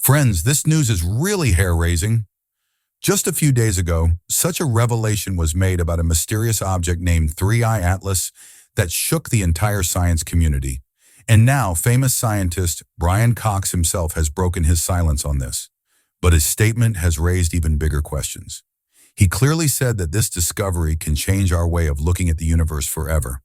Friends, this news is really hair-raising. Just a few days ago, such a revelation was made about a mysterious object named 3I Atlas that shook the entire science community. And now, famous scientist Brian Cox himself has broken his silence on this. But his statement has raised even bigger questions. He clearly said that this discovery can change our way of looking at the universe forever.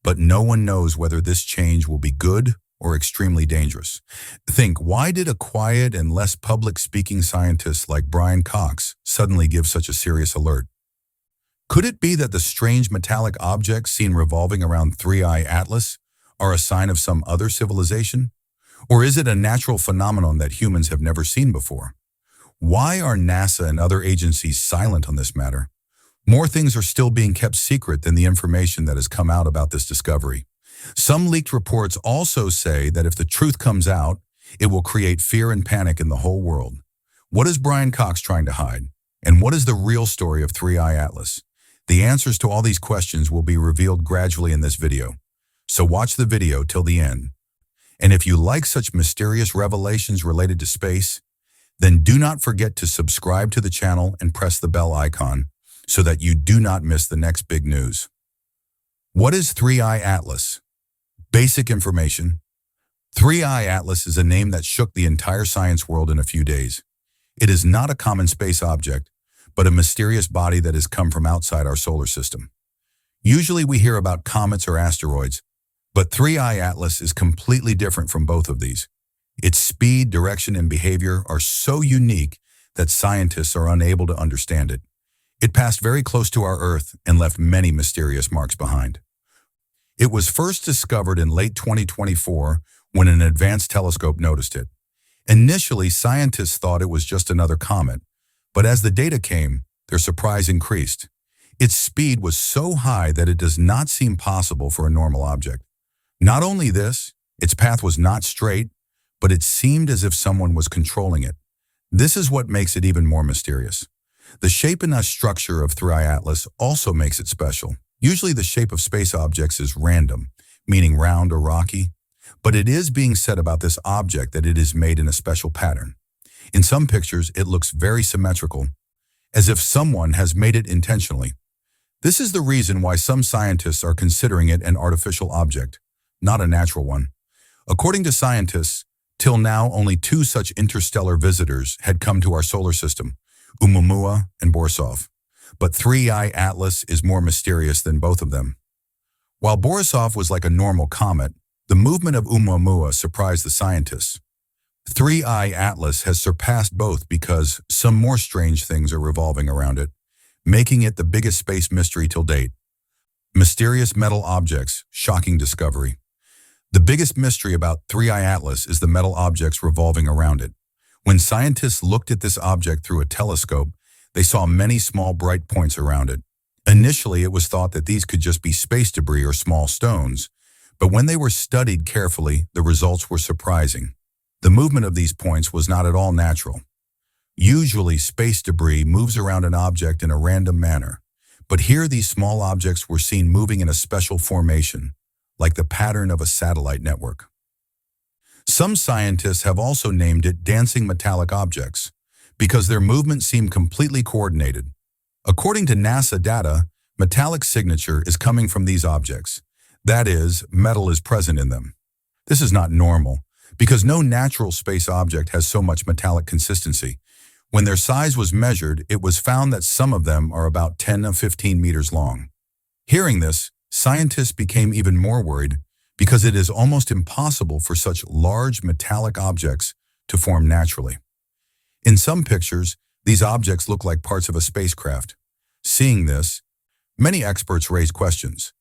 But no one knows whether this change will be good or extremely dangerous. Think, why did a quiet and less public-speaking scientist like Brian Cox suddenly give such a serious alert? Could it be that the strange metallic objects seen revolving around 3I Atlas are a sign of some other civilization? Or is it a natural phenomenon that humans have never seen before? Why are NASA and other agencies silent on this matter? More things are still being kept secret than the information that has come out about this discovery. Some leaked reports also say that if the truth comes out, it will create fear and panic in the whole world. What is Brian Cox trying to hide? And what is the real story of 3I Atlas? The answers to all these questions will be revealed gradually in this video. So watch the video till the end. And if you like such mysterious revelations related to space, then do not forget to subscribe to the channel and press the bell icon so that you do not miss the next big news. What is 3I Atlas? Basic information. 3I Atlas is a name that shook the entire science world in a few days. It is not a common space object, but a mysterious body that has come from outside our solar system. Usually we hear about comets or asteroids, but 3I Atlas is completely different from both of these. Its speed, direction, and behavior are so unique that scientists are unable to understand it. It passed very close to our Earth and left many mysterious marks behind. It was first discovered in late 2024 when an advanced telescope noticed it. Initially, scientists thought it was just another comet, but as the data came, their surprise increased. Its speed was so high that it does not seem possible for a normal object. Not only this, its path was not straight, but it seemed as if someone was controlling it. This is what makes it even more mysterious. The shape and structure of 3I Atlas also makes it special. Usually the shape of space objects is random, meaning round or rocky, but it is being said about this object that it is made in a special pattern. In some pictures, it looks very symmetrical, as if someone has made it intentionally. This is the reason why some scientists are considering it an artificial object, not a natural one. According to scientists, till now only two such interstellar visitors had come to our solar system, Oumuamua and Borisov. But 3I Atlas is more mysterious than both of them. While Borisov was like a normal comet, the movement of Oumuamua surprised the scientists. 3I Atlas has surpassed both because some more strange things are revolving around it, making it the biggest space mystery till date. Mysterious metal objects, shocking discovery. The biggest mystery about 3I Atlas is the metal objects revolving around it. When scientists looked at this object through a telescope, they saw many small bright points around it. Initially, it was thought that these could just be space debris or small stones, but when they were studied carefully, the results were surprising. The movement of these points was not at all natural. Usually, space debris moves around an object in a random manner, but here these small objects were seen moving in a special formation, like the pattern of a satellite network. Some scientists have also named it dancing metallic objects, because their movement seemed completely coordinated. According to NASA data, metallic signature is coming from these objects. That is, metal is present in them. This is not normal, because no natural space object has so much metallic consistency. When their size was measured, it was found that some of them are about 10 to 15 meters long. Hearing this, scientists became even more worried because it is almost impossible for such large metallic objects to form naturally. In some pictures, these objects look like parts of a spacecraft. Seeing this, many experts raise questions.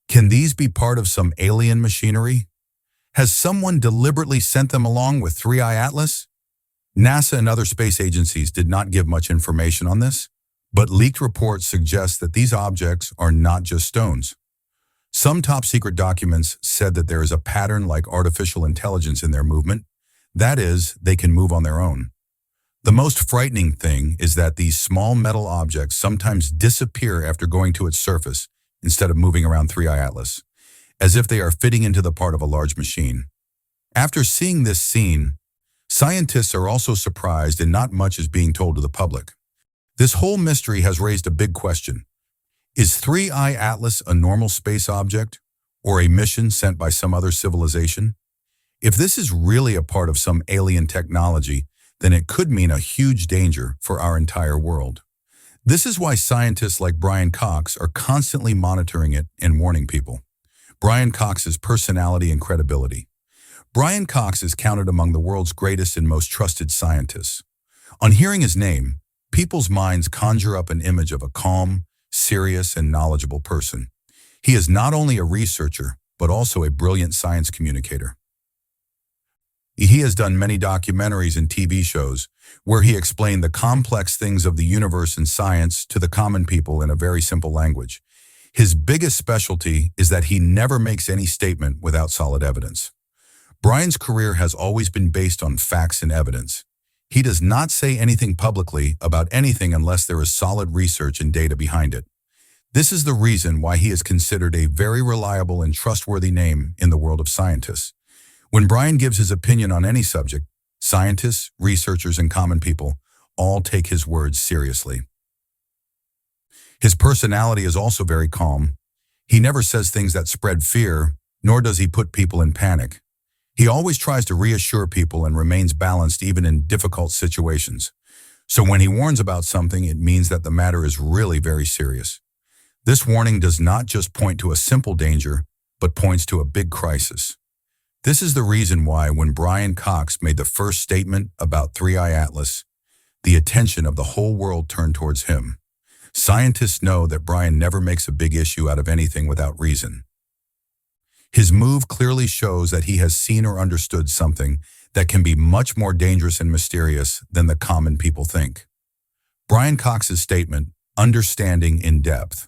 Can these be part of some alien machinery? Has someone deliberately sent them along with 3I Atlas? NASA and other space agencies did not give much information on this, but leaked reports suggest that these objects are not just stones. Some top-secret documents said that there is a pattern like artificial intelligence in their movement. That is, they can move on their own. The most frightening thing is that these small metal objects sometimes disappear after going to its surface instead of moving around 3I Atlas, as if they are fitting into the part of a large machine. After seeing this scene, Scientists are also surprised and not much is being told to the public. This whole mystery has raised a big question. Is 3I Atlas a normal space object or a mission sent by some other civilization? If this is really a part of some alien technology, then it could mean a huge danger for our entire world. This is why scientists like Brian Cox are constantly monitoring it and warning people. Brian Cox's personality and credibility. Brian Cox is counted among the world's greatest and most trusted scientists. On hearing his name, people's minds conjure up an image of a calm, serious, and knowledgeable person. He is not only a researcher, but also a brilliant science communicator. He has done many documentaries and TV shows where he explained the complex things of the universe and science to the common people in a very simple language. His biggest specialty is that he never makes any statement without solid evidence. Brian's career has always been based on facts and evidence. He does not say anything publicly about anything unless there is solid research and data behind it. This is the reason why he is considered a very reliable and trustworthy name in the world of scientists. When Brian gives his opinion on any subject, scientists, researchers, and common people all take his words seriously. His personality is also very calm. He never says things that spread fear, nor does he put people in panic. He always tries to reassure people and remains balanced even in difficult situations. So when he warns about something, it means that the matter is really very serious. This warning does not just point to a simple danger, but points to a big crisis. This is the reason why when Brian Cox made the first statement about 3I Atlas, the attention of the whole world turned towards him. Scientists know that Brian never makes a big issue out of anything without reason. His move clearly shows that he has seen or understood something that can be much more dangerous and mysterious than the common people think. Brian Cox's statement, understanding in depth.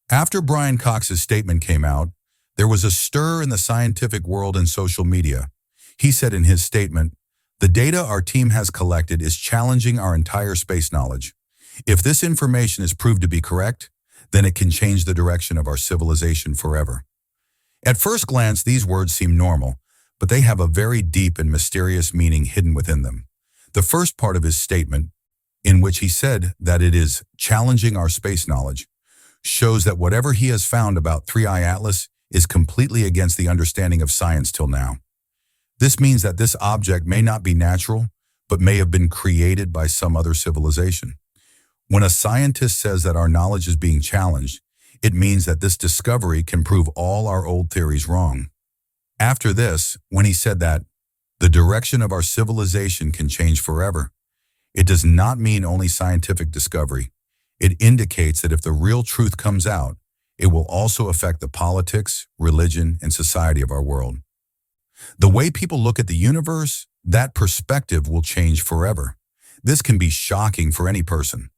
After Brian Cox's statement came out, there was a stir in the scientific world and social media. He said in his statement, "The data our team has collected is challenging our entire space knowledge. If this information is proved to be correct, then it can change the direction of our civilization forever." At first glance, these words seem normal, but they have a very deep and mysterious meaning hidden within them. The first part of his statement, in which he said that it is challenging our space knowledge, shows that whatever he has found about 3I Atlas is completely against the understanding of science till now. This means that this object may not be natural, but may have been created by some other civilization. When a scientist says that our knowledge is being challenged, it means that this discovery can prove all our old theories wrong. After this, when he said that the direction of our civilization can change forever, it does not mean only scientific discovery. It indicates that if the real truth comes out, it will also affect the politics, religion, and society of our world. The way people look at the universe, that perspective will change forever. This can be shocking for any person.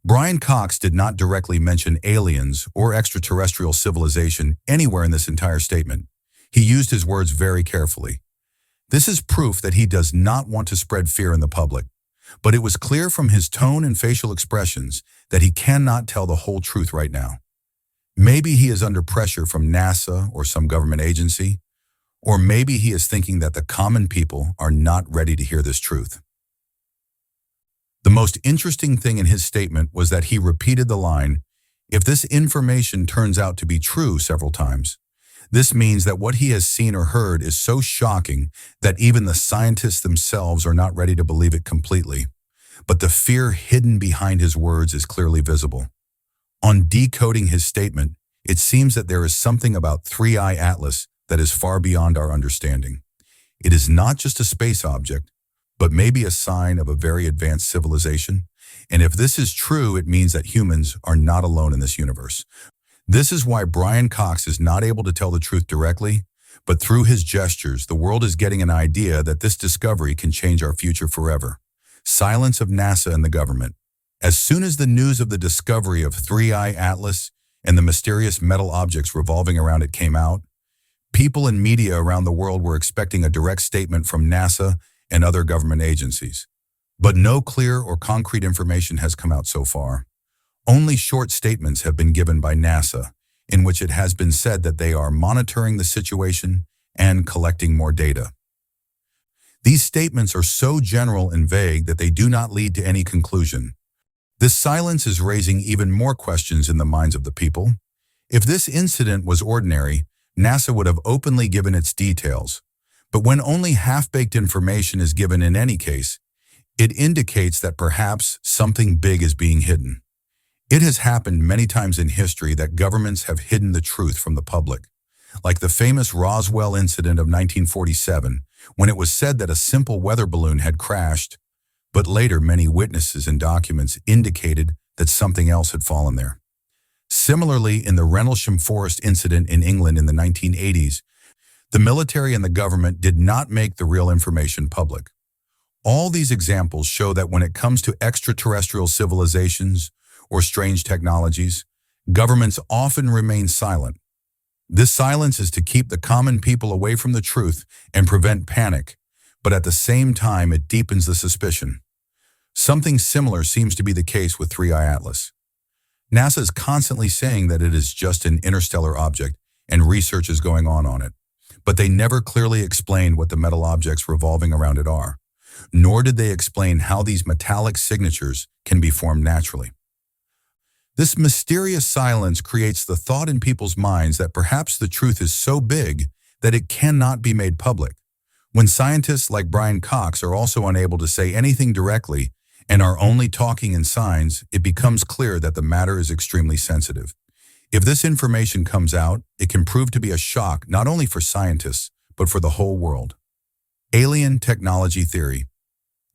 Brian Cox did not directly mention aliens or extraterrestrial civilization anywhere in this entire statement. He used his words very carefully. This is proof that he does not want to spread fear in the public, but it was clear from his tone and facial expressions that he cannot tell the whole truth right now. Maybe he is under pressure from NASA or some government agency, or maybe he is thinking that the common people are not ready to hear this truth. The most interesting thing in his statement was that he repeated the line, "If this information turns out to be true," several times. This means that what he has seen or heard is so shocking that even the scientists themselves are not ready to believe it completely. But the fear hidden behind his words is clearly visible. On decoding his statement, it seems that there is something about 3I Atlas that is far beyond our understanding. It is not just a space object, but maybe a sign of a very advanced civilization. And if this is true, it means that humans are not alone in this universe. This is why Brian Cox is not able to tell the truth directly, but through his gestures, the world is getting an idea that this discovery can change our future forever. Silence of NASA and the government. As soon as the news of the discovery of 3I Atlas and the mysterious metal objects revolving around it came out, people and media around the world were expecting a direct statement from NASA and other government agencies. But no clear or concrete information has come out so far. Only short statements have been given by NASA, in which it has been said that they are monitoring the situation and collecting more data. These statements are so general and vague that they do not lead to any conclusion. This silence is raising even more questions in the minds of the people. If this incident was ordinary, NASA would have openly given its details. But when only half-baked information is given in any case, it indicates that perhaps something big is being hidden. It has happened many times in history that governments have hidden the truth from the public, like the famous Roswell incident of 1947, when it was said that a simple weather balloon had crashed, but later many witnesses and documents indicated that something else had fallen there. Similarly, in the Rendlesham Forest incident in England in the 1980s, the military and the government did not make the real information public. All these examples show that when it comes to extraterrestrial civilizations or strange technologies, governments often remain silent. This silence is to keep the common people away from the truth and prevent panic, but at the same time it deepens the suspicion. Something similar seems to be the case with 3I Atlas. NASA is constantly saying that it is just an interstellar object and research is going on it, but they never clearly explained what the metal objects revolving around it are, nor did they explain how these metallic signatures can be formed naturally. This mysterious silence creates the thought in people's minds that perhaps the truth is so big that it cannot be made public. When scientists like Brian Cox are also unable to say anything directly and are only talking in signs, it becomes clear that the matter is extremely sensitive. If this information comes out, it can prove to be a shock not only for scientists, but for the whole world. Alien technology theory.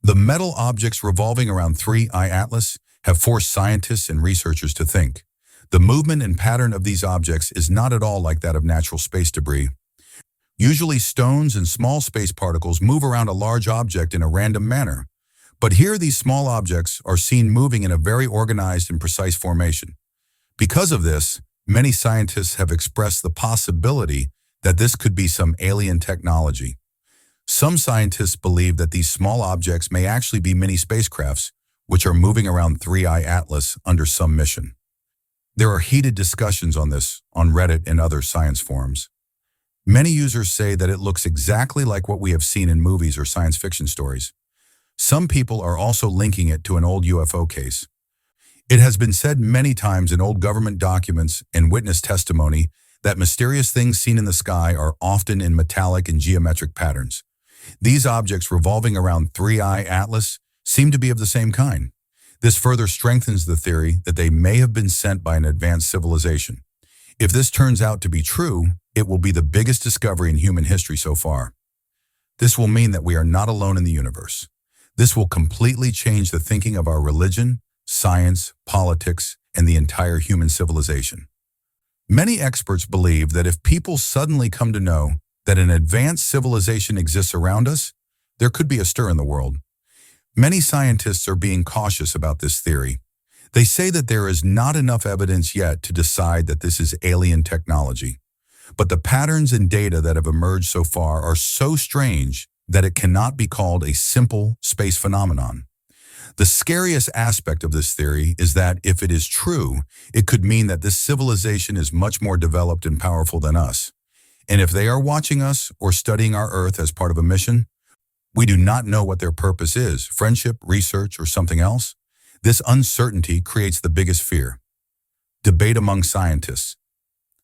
The metal objects revolving around 3I Atlas have forced scientists and researchers to think. The movement and pattern of these objects is not at all like that of natural space debris. Usually stones and small space particles move around a large object in a random manner. But here these small objects are seen moving in a very organized and precise formation. Because of this, many scientists have expressed the possibility that this could be some alien technology. Some scientists believe that these small objects may actually be mini spacecrafts, which are moving around 3I Atlas under some mission. There are heated discussions on this on Reddit and other science forums. Many users say that it looks exactly like what we have seen in movies or science fiction stories. Some people are also linking it to an old UFO case. It has been said many times in old government documents and witness testimony that mysterious things seen in the sky are often in metallic and geometric patterns. These objects revolving around 3I Atlas seem to be of the same kind. This further strengthens the theory that they may have been sent by an advanced civilization. If this turns out to be true, it will be the biggest discovery in human history so far. This will mean that we are not alone in the universe. This will completely change the thinking of our religion, science, politics, and the entire human civilization. Many experts believe that if people suddenly come to know that an advanced civilization exists around us, there could be a stir in the world. Many scientists are being cautious about this theory. They say that there is not enough evidence yet to decide that this is alien technology. But the patterns and data that have emerged so far are so strange that it cannot be called a simple space phenomenon. The scariest aspect of this theory is that if it is true, it could mean that this civilization is much more developed and powerful than us. And if they are watching us or studying our Earth as part of a mission, we do not know what their purpose is, friendship, research, or something else. This uncertainty creates the biggest fear. Debate among scientists.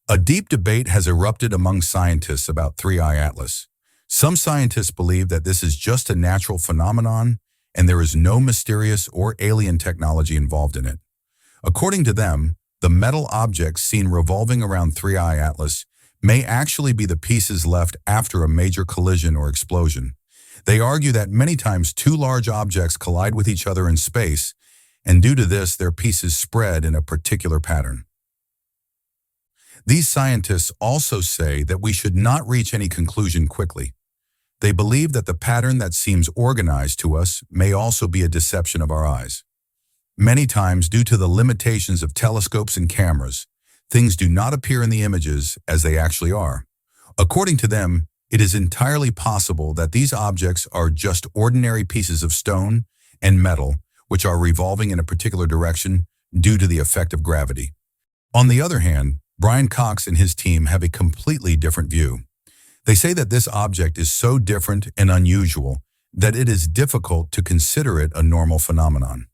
A deep debate has erupted among scientists about 3I Atlas. Some scientists believe that this is just a natural phenomenon and there is no mysterious or alien technology involved in it. According to them, the metal objects seen revolving around 3I Atlas may actually be the pieces left after a major collision or explosion. They argue that many times two large objects collide with each other in space, and due to this, their pieces spread in a particular pattern. These scientists also say that we should not reach any conclusion quickly. They believe that the pattern that seems organized to us may also be a deception of our eyes. Many times, due to the limitations of telescopes and cameras, things do not appear in the images as they actually are. According to them, it is entirely possible that these objects are just ordinary pieces of stone and metal which are revolving in a particular direction due to the effect of gravity. On the other hand, Brian Cox and his team have a completely different view. They say that this object is so different and unusual that it is difficult to consider it a normal phenomenon.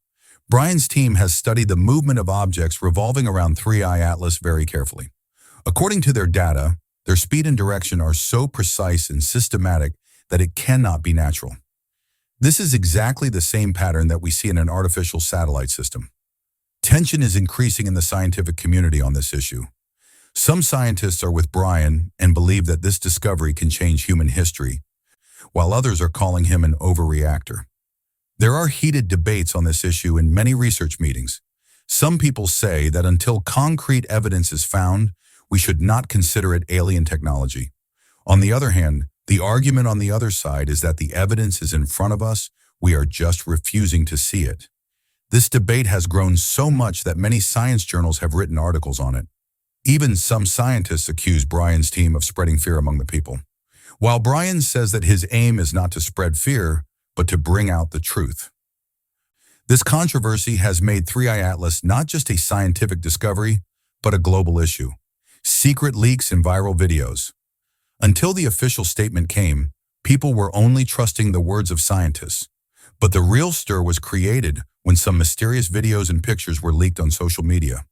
Brian's team has studied the movement of objects revolving around 3I Atlas very carefully. According to their data, their speed and direction are so precise and systematic that it cannot be natural. This is exactly the same pattern that we see in an artificial satellite system. Tension is increasing in the scientific community on this issue. Some scientists are with Brian and believe that this discovery can change human history, while others are calling him an overreactor. There are heated debates on this issue in many research meetings. Some people say that until concrete evidence is found, we should not consider it alien technology. On the other hand, the argument on the other side is that the evidence is in front of us, we are just refusing to see it. This debate has grown so much that many science journals have written articles on it. Even some scientists accuse Brian's team of spreading fear among the people. While Brian says that his aim is not to spread fear, but to bring out the truth. This controversy has made 3I Atlas not just a scientific discovery, but a global issue. Secret leaks and viral videos. Until the official statement came, people were only trusting the words of scientists. But the real stir was created when some mysterious videos and pictures were leaked on social media.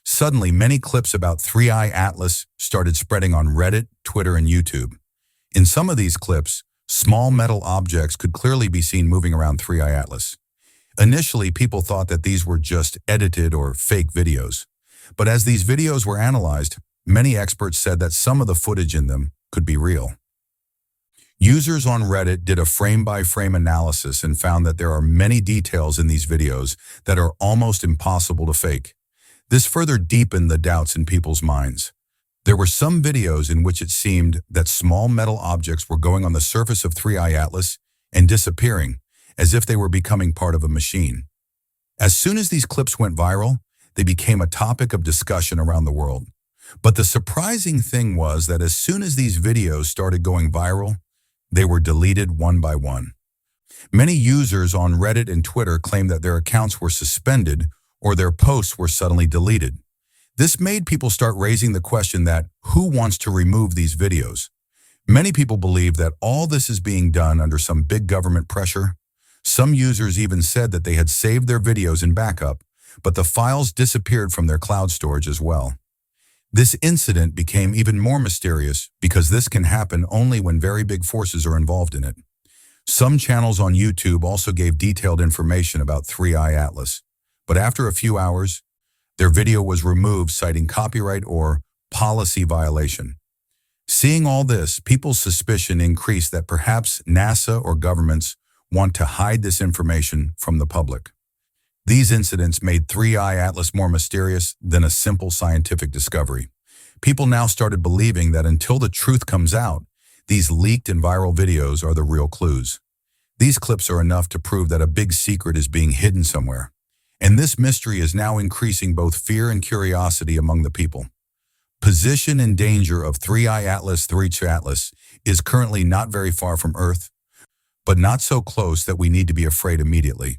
Suddenly, many clips about 3I Atlas started spreading on Reddit, Twitter, and YouTube. In some of these clips, small metal objects could clearly be seen moving around 3I Atlas. Initially, people thought that these were just edited or fake videos. But as these videos were analyzed, many experts said that some of the footage in them could be real. Users on Reddit did a frame-by-frame analysis and found that there are many details in these videos that are almost impossible to fake. This further deepened the doubts in people's minds. There were some videos in which it seemed that small metal objects were going on the surface of 3I Atlas and disappearing, as if they were becoming part of a machine. As soon as these clips went viral, they became a topic of discussion around the world. But the surprising thing was that as soon as these videos started going viral, they were deleted one by one. Many users on Reddit and Twitter claimed that their accounts were suspended or their posts were suddenly deleted. This made people start raising the question that who wants to remove these videos? Many people believe that all this is being done under some big government pressure. Some users even said that they had saved their videos in backup, but the files disappeared from their cloud storage as well. This incident became even more mysterious because this can happen only when very big forces are involved in it. Some channels on YouTube also gave detailed information about 3I Atlas, but after a few hours, their video was removed citing copyright or policy violation. Seeing all this, people's suspicion increased that perhaps NASA or governments want to hide this information from the public. These incidents made 3I Atlas more mysterious than a simple scientific discovery. People now started believing that until the truth comes out, these leaked and viral videos are the real clues. These clips are enough to prove that a big secret is being hidden somewhere. And this mystery is now increasing both fear and curiosity among the people. Position and danger of 3I Atlas 3 Atlas is currently not very far from Earth, but not so close that we need to be afraid immediately.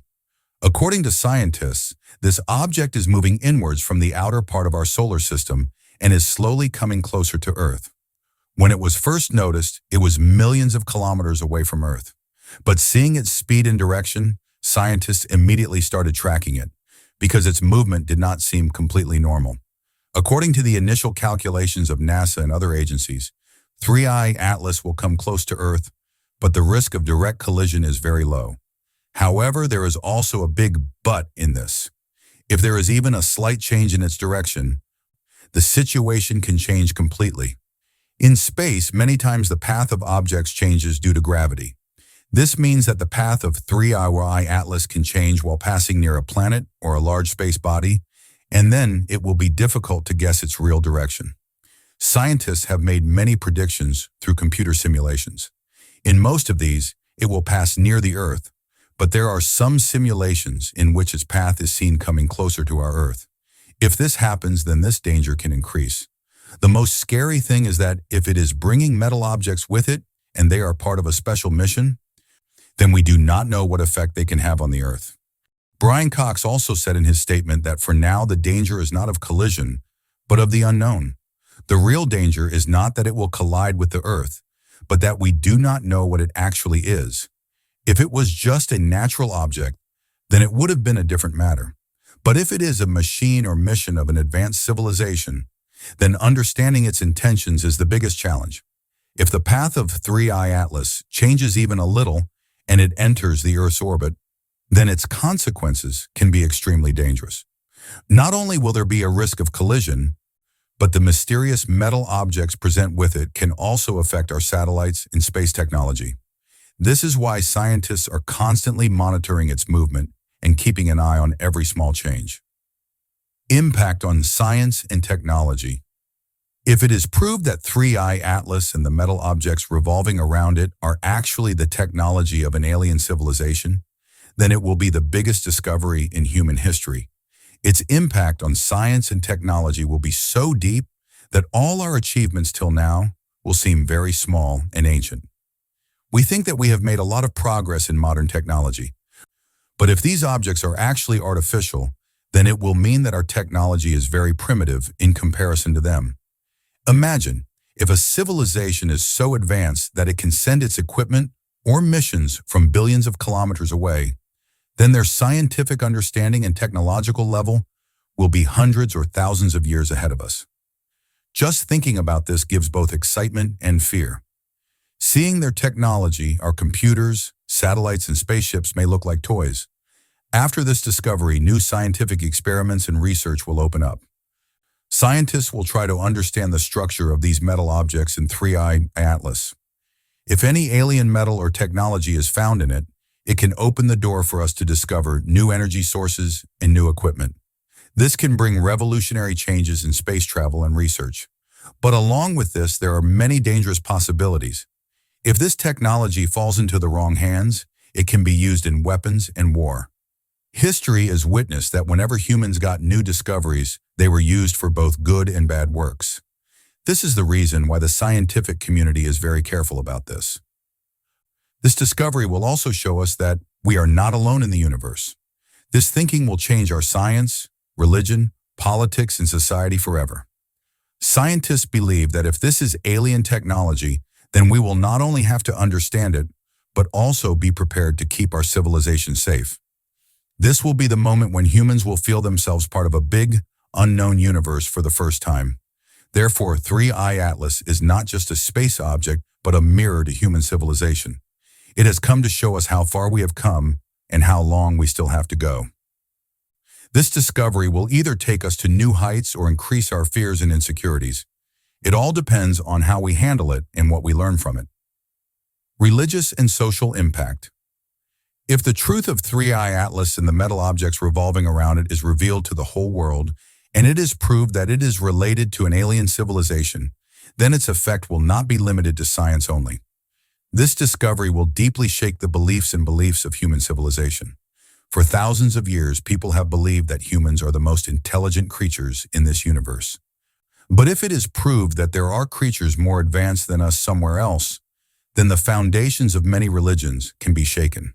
According to scientists, this object is moving inwards from the outer part of our solar system and is slowly coming closer to Earth. When it was first noticed, it was millions of kilometers away from Earth. But seeing its speed and direction, scientists immediately started tracking it, because its movement did not seem completely normal. According to the initial calculations of NASA and other agencies, 3I Atlas will come close to Earth, but the risk of direct collision is very low. However, there is also a big but in this. If there is even a slight change in its direction, the situation can change completely. In space, many times the path of objects changes due to gravity. This means that the path of 3I Atlas can change while passing near a planet or a large space body, and then it will be difficult to guess its real direction. Scientists have made many predictions through computer simulations. In most of these, it will pass near the Earth, but there are some simulations in which its path is seen coming closer to our Earth. If this happens, then this danger can increase. The most scary thing is that if it is bringing metal objects with it, and they are part of a special mission, then we do not know what effect they can have on the Earth. Brian Cox also said in his statement that for now the danger is not of collision, but of the unknown. The real danger is not that it will collide with the Earth, but that we do not know what it actually is. If it was just a natural object, then it would have been a different matter. But if it is a machine or mission of an advanced civilization, then understanding its intentions is the biggest challenge. If the path of 3I Atlas changes even a little and it enters the Earth's orbit, then its consequences can be extremely dangerous. Not only will there be a risk of collision, but the mysterious metal objects present with it can also affect our satellites and space technology. This is why scientists are constantly monitoring its movement and keeping an eye on every small change. Impact on science and technology. If it is proved that 3I Atlas and the metal objects revolving around it are actually the technology of an alien civilization, then it will be the biggest discovery in human history. Its impact on science and technology will be so deep that all our achievements till now will seem very small and ancient. We think that we have made a lot of progress in modern technology, but if these objects are actually artificial, then it will mean that our technology is very primitive in comparison to them. Imagine if a civilization is so advanced that it can send its equipment or missions from billions of kilometers away, then their scientific understanding and technological level will be hundreds or thousands of years ahead of us. Just thinking about this gives both excitement and fear. Seeing their technology, our computers, satellites, and spaceships may look like toys. After this discovery, new scientific experiments and research will open up. Scientists will try to understand the structure of these metal objects in 3I Atlas. If any alien metal or technology is found in it, it can open the door for us to discover new energy sources and new equipment. This can bring revolutionary changes in space travel and research. But along with this, there are many dangerous possibilities. If this technology falls into the wrong hands, it can be used in weapons and war. History has witnessed that whenever humans got new discoveries, they were used for both good and bad works. This is the reason why the scientific community is very careful about this. This discovery will also show us that we are not alone in the universe. This thinking will change our science, religion, politics, and society forever. Scientists believe that if this is alien technology, then we will not only have to understand it, but also be prepared to keep our civilization safe. This will be the moment when humans will feel themselves part of a big, unknown universe for the first time. Therefore, 3I Atlas is not just a space object, but a mirror to human civilization. It has come to show us how far we have come and how long we still have to go. This discovery will either take us to new heights or increase our fears and insecurities. It all depends on how we handle it and what we learn from it. Religious and social impact. If the truth of 3I Atlas and the metal objects revolving around it is revealed to the whole world, and it is proved that it is related to an alien civilization, then its effect will not be limited to science only. This discovery will deeply shake the beliefs of human civilization. For thousands of years, people have believed that humans are the most intelligent creatures in this universe. But if it is proved that there are creatures more advanced than us somewhere else, then the foundations of many religions can be shaken.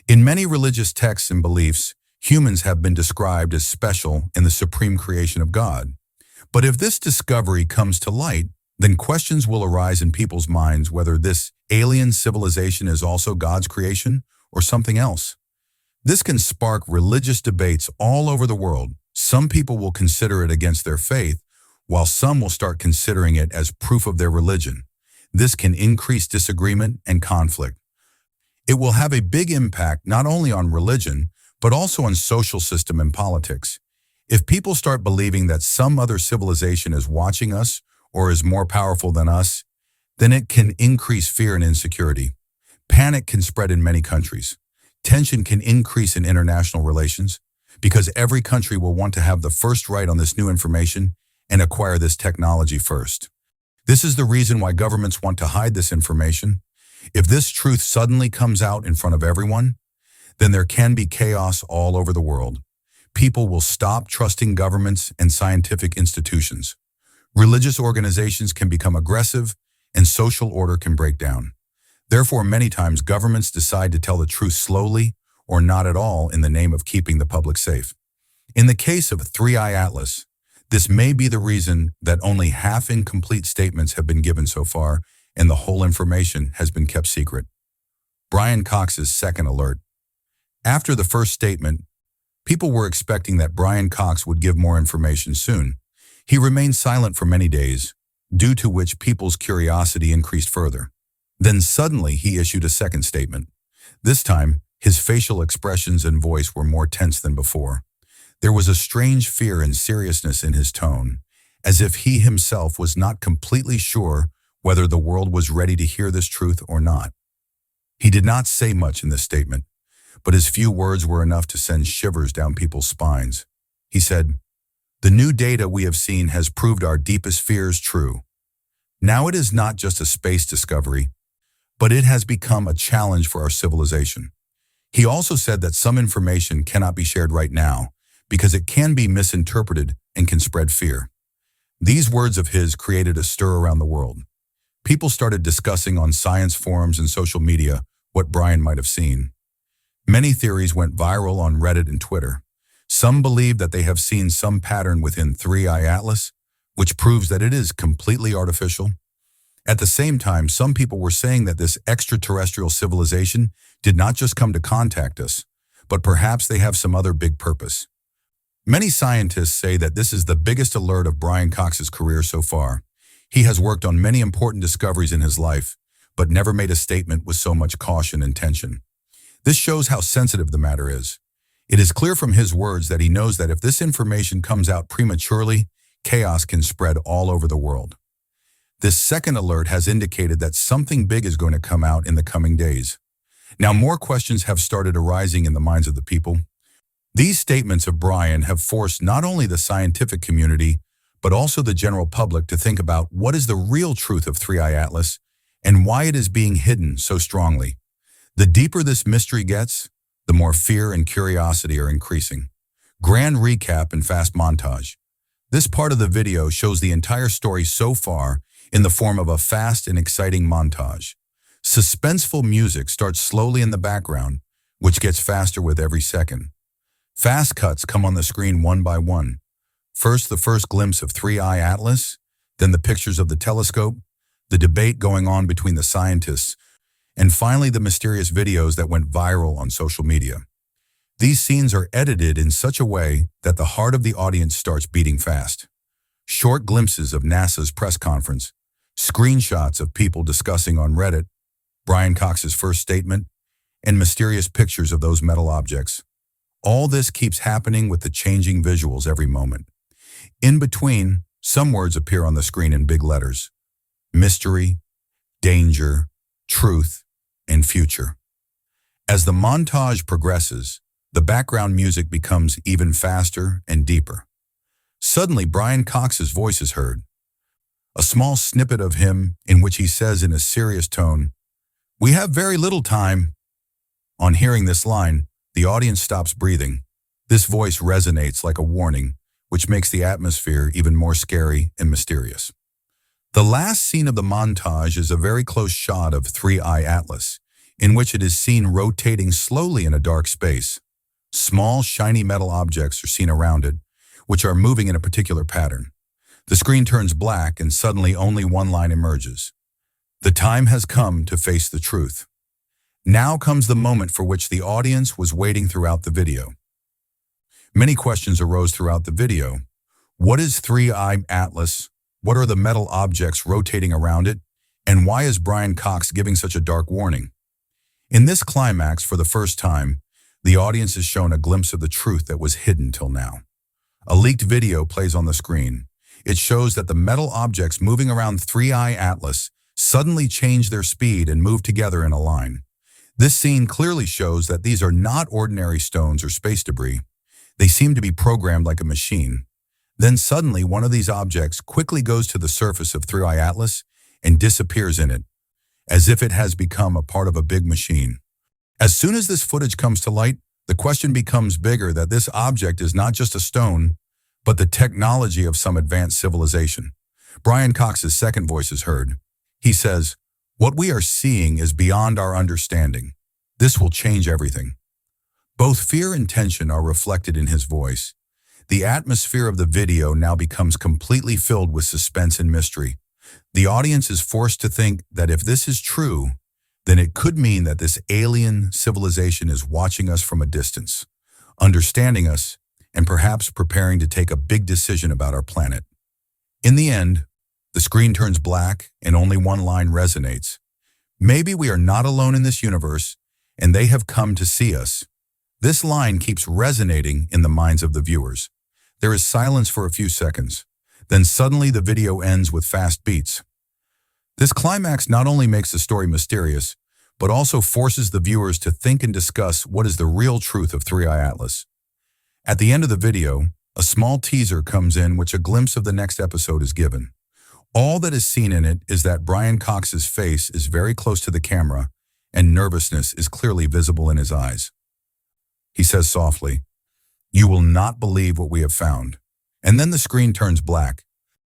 In many religious texts and beliefs, humans have been described as special in the supreme creation of God. But if this discovery comes to light, then questions will arise in people's minds whether this alien civilization is also God's creation or something else. This can spark religious debates all over the world. Some people will consider it against their faith, while some will start considering it as proof of their religion. This can increase disagreement and conflict. It will have a big impact not only on religion, but also on social system and politics. If people start believing that some other civilization is watching us or is more powerful than us, then it can increase fear and insecurity. Panic can spread in many countries. Tension can increase in international relations because every country will want to have the first right on this new information and acquire this technology first. This is the reason why governments want to hide this information. If this truth suddenly comes out in front of everyone, then there can be chaos all over the world. People will stop trusting governments and scientific institutions. Religious organizations can become aggressive, and social order can break down. Therefore, many times governments decide to tell the truth slowly or not at all in the name of keeping the public safe. In the case of 3I Atlas, this may be the reason that only half-incomplete statements have been given so far and the whole information has been kept secret. Brian Cox's second alert. After the first statement, people were expecting that Brian Cox would give more information soon. He remained silent for many days, due to which people's curiosity increased further. Then suddenly he issued a second statement. This time, his facial expressions and voice were more tense than before. There was a strange fear and seriousness in his tone, as if he himself was not completely sure whether the world was ready to hear this truth or not. He did not say much in this statement, but his few words were enough to send shivers down people's spines. He said, "The new data we have seen has proved our deepest fears true. Now it is not just a space discovery, but it has become a challenge for our civilization." He also said that some information cannot be shared right now because it can be misinterpreted and can spread fear. These words of his created a stir around the world. People started discussing on science forums and social media what Brian might have seen. Many theories went viral on Reddit and Twitter. Some believe that they have seen some pattern within 3I Atlas, which proves that it is completely artificial. At the same time, some people were saying that this extraterrestrial civilization did not just come to contact us, but perhaps they have some other big purpose. Many scientists say that this is the biggest alert of Brian Cox's career so far. He has worked on many important discoveries in his life, but never made a statement with so much caution and tension. This shows how sensitive the matter is. It is clear from his words that he knows that if this information comes out prematurely, chaos can spread all over the world. This second alert has indicated that something big is going to come out in the coming days. Now more questions have started arising in the minds of the people. These statements of Brian have forced not only the scientific community, but also the general public to think about what is the real truth of 3I Atlas and why it is being hidden so strongly. The deeper this mystery gets, the more fear and curiosity are increasing. Grand recap and fast montage. This part of the video shows the entire story so far in the form of a fast and exciting montage. Suspenseful music starts slowly in the background, which gets faster with every second. Fast cuts come on the screen one by one. First, the first glimpse of 3I Atlas, then the pictures of the telescope, the debate going on between the scientists, and finally the mysterious videos that went viral on social media. These scenes are edited in such a way that the heart of the audience starts beating fast. Short glimpses of NASA's press conference, screenshots of people discussing on Reddit, Brian Cox's first statement, and mysterious pictures of those metal objects. All this keeps happening with the changing visuals every moment. In between, some words appear on the screen in big letters: mystery, danger, truth, and future. As the montage progresses, the background music becomes even faster and deeper. Suddenly, Brian Cox's voice is heard. A small snippet of him in which he says in a serious tone, "We have very little time." On hearing this line, the audience stops breathing. This voice resonates like a warning, which makes the atmosphere even more scary and mysterious. The last scene of the montage is a very close shot of 3I Atlas, in which it is seen rotating slowly in a dark space. Small, shiny metal objects are seen around it, which are moving in a particular pattern. The screen turns black and suddenly only one line emerges. The time has come to face the truth. Now comes the moment for which the audience was waiting throughout the video. Many questions arose throughout the video. What is 3I Atlas? What are the metal objects rotating around it? And why is Brian Cox giving such a dark warning? In this climax, for the first time, the audience is shown a glimpse of the truth that was hidden till now. A leaked video plays on the screen. It shows that the metal objects moving around 3I Atlas suddenly change their speed and move together in a line. This scene clearly shows that these are not ordinary stones or space debris. They seem to be programmed like a machine. Then suddenly one of these objects quickly goes to the surface of 3I Atlas and disappears in it, as if it has become a part of a big machine. As soon as this footage comes to light, the question becomes bigger that this object is not just a stone, but the technology of some advanced civilization. Brian Cox's second voice is heard. He says, "What we are seeing is beyond our understanding. This will change everything." Both fear and tension are reflected in his voice. The atmosphere of the video now becomes completely filled with suspense and mystery. The audience is forced to think that if this is true, then it could mean that this alien civilization is watching us from a distance, understanding us, and perhaps preparing to take a big decision about our planet. In the end, the screen turns black and only one line resonates. Maybe we are not alone in this universe, and they have come to see us. This line keeps resonating in the minds of the viewers. There is silence for a few seconds. Then suddenly the video ends with fast beats. This climax not only makes the story mysterious, but also forces the viewers to think and discuss what is the real truth of Three Eye Atlas. At the end of the video, a small teaser comes in which a glimpse of the next episode is given. All that is seen in it is that Brian Cox's face is very close to the camera, and nervousness is clearly visible in his eyes. He says softly, "You will not believe what we have found." And then the screen turns black,